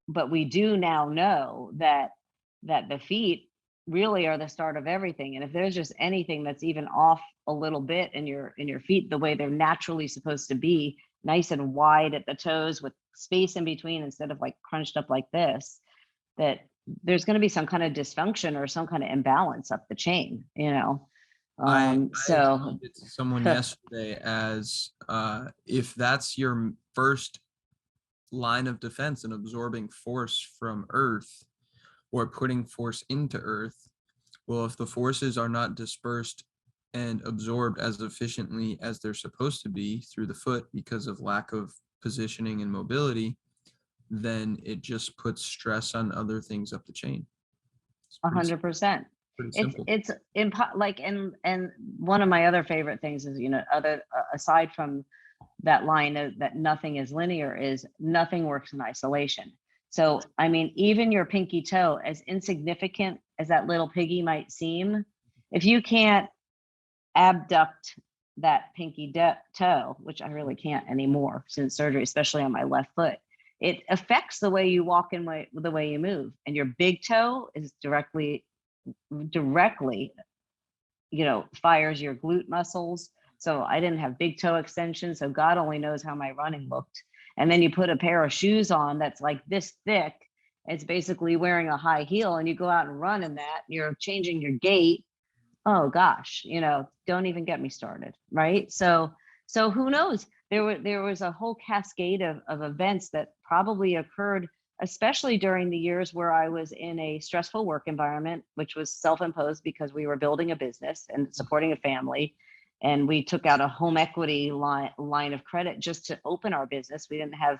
but we do now know that the feet really are the start of everything. And if there's just anything that's even off a little bit in your feet, the way they're naturally supposed to be, nice and wide at the toes with space in between instead of like crunched up like this, that there's going to be some kind of dysfunction or some kind of imbalance up the chain, you know. I So explained it to someone yesterday as if that's your first line of defense and absorbing force from Earth or putting force into Earth, well, if the forces are not dispersed and absorbed as efficiently as they're supposed to be through the foot because of lack of positioning and mobility, then it just puts stress on other things up the chain. It's pretty 100%. pretty It's simple. it's like, and one of my other favorite things is, you know, other aside from that line that nothing is linear, is nothing works in isolation. So I mean, even your pinky toe, as insignificant as that little piggy might seem, if you can't abduct that pinky toe, which I really can't anymore since surgery, especially on my left foot, it affects the way you walk and the way you move. And your big toe is directly, you know, fires your glute muscles. So I didn't have big toe extension. So God only knows how my running looked. And then you put a pair of shoes on that's like this thick. It's basically wearing a high heel, and you go out and run in that, you're changing your gait. Oh gosh, you know, don't even get me started. Right. So who knows? There was a whole cascade of events that probably occurred, especially during the years where I was in a stressful work environment, which was self-imposed because we were building a business and supporting a family. And we took out a home equity line of credit just to open our business. We didn't have,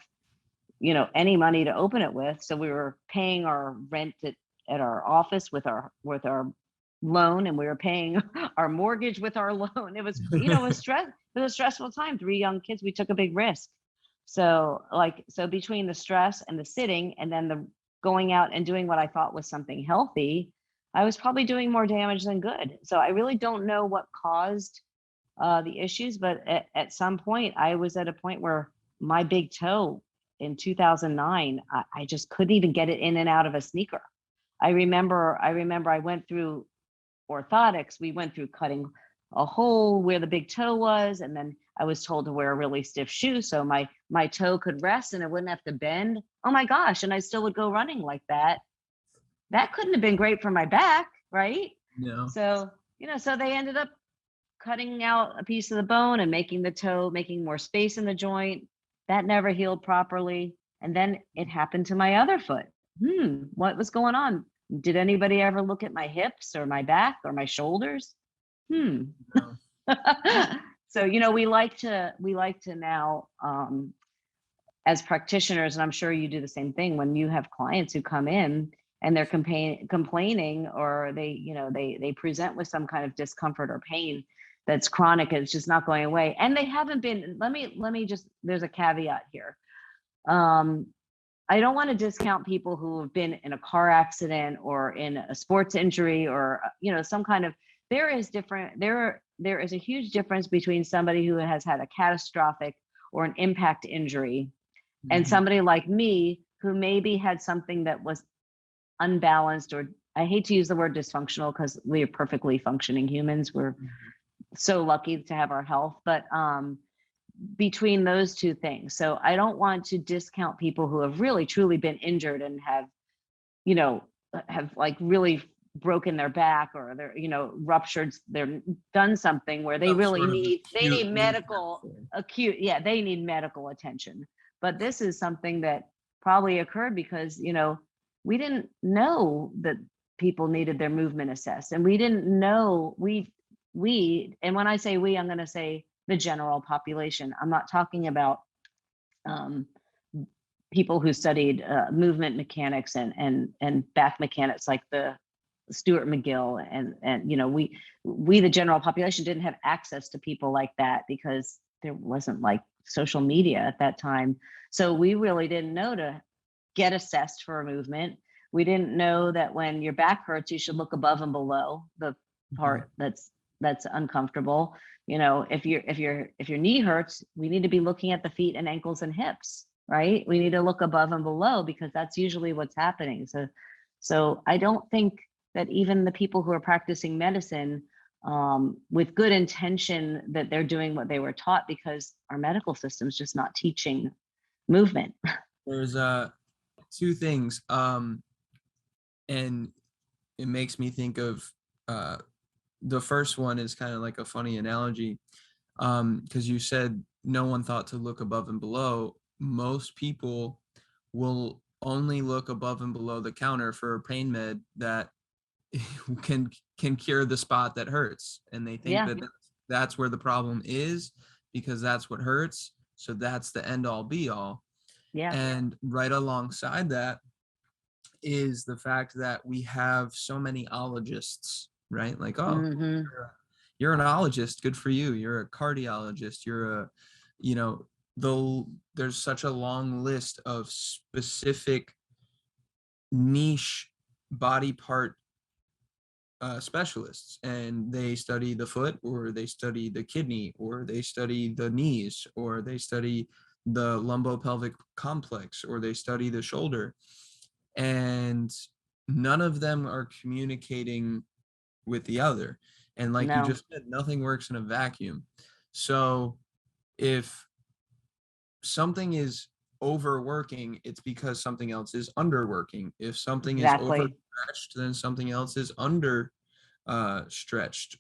you know, any money to open it with. So we were paying our rent at our office with our loan, and we were paying our mortgage with our loan. It was, you know, it was a stressful time. 3 young kids, we took a big risk. So so between the stress and the sitting and then the going out and doing what I thought was something healthy, I was probably doing more damage than good. So I really don't know what caused the issues, but at some point I was at a point where my big toe in 2009, I just couldn't even get it in and out of a sneaker. I remember I went through orthotics. We went through cutting a hole where the big toe was, and then I was told to wear a really stiff shoe so my toe could rest and it wouldn't have to bend. Oh my gosh, and I still would go running like that. That couldn't have been great for my back, right? No. So, you know, so they ended up cutting out a piece of the bone and making the toe, making more space in the joint. That never healed properly. And then it happened to my other foot. What was going on? Did anybody ever look at my hips or my back or my shoulders? Hmm. No. So, you know, we like to now, as practitioners, and I'm sure you do the same thing when you have clients who come in and they're complaining, or they, you know, they present with some kind of discomfort or pain that's chronic and it's just not going away. And they haven't been, let me just, there's a caveat here. Um, I don't want to discount people who have been in a car accident or in a sports injury or, you know, some kind of, there is a huge difference between somebody who has had a catastrophic or an impact injury and Mhm. somebody like me who maybe had something that was unbalanced, or I hate to use the word dysfunctional because we are perfectly functioning humans. We're so lucky to have our health, but between those two things. So I don't want to discount people who have really truly been injured and have, you know, have like really broken their back, or they're, you know, ruptured, they're done something where they Some really sort of need, they acute need movement medical thing. acute, yeah, they need medical attention. But this is something that probably occurred because, you know, we didn't know that people needed their movement assessed, and we didn't know, and when I say we, I'm going to say the general population. I'm not talking about um, people who studied movement mechanics and back mechanics like the Stuart McGill, and you know, we the general population didn't have access to people like that because there wasn't like social media at that time. So we really didn't know to get assessed for a movement. We didn't know that when your back hurts, you should look above and below the Mhm. part that's uncomfortable. You know, if your knee hurts, we need to be looking at the feet and ankles and hips. right? We need to look above and below because that's usually what's happening. So I don't think that even the people who are practicing medicine with good intention that they're doing what they were taught, because our medical system's just not teaching movement. There's two things, and it makes me think of the first one is kind of like a funny analogy, because you said no one thought to look above and below. Most people will only look above and below the counter for a pain med that can cure the spot that hurts, and they think Yeah, that that's where the problem is because that's what hurts, so that's the end all be all. yeah. And right alongside that is the fact that we have so many ologists, right? Like, oh, cool, Hmm. you're an ologist, good for you. You're a cardiologist, you're a, you know, though there's such a long list of specific niche body part specialists, and they study the foot, or they study the kidney, or they study the knees, or they study the lumbopelvic complex, or they study the shoulder, and none of them are communicating with the other. And like you No, just said, nothing works in a vacuum. So if something is overworking, it's because something else is underworking. If something is exactly. overstretched, then something else is under stretched.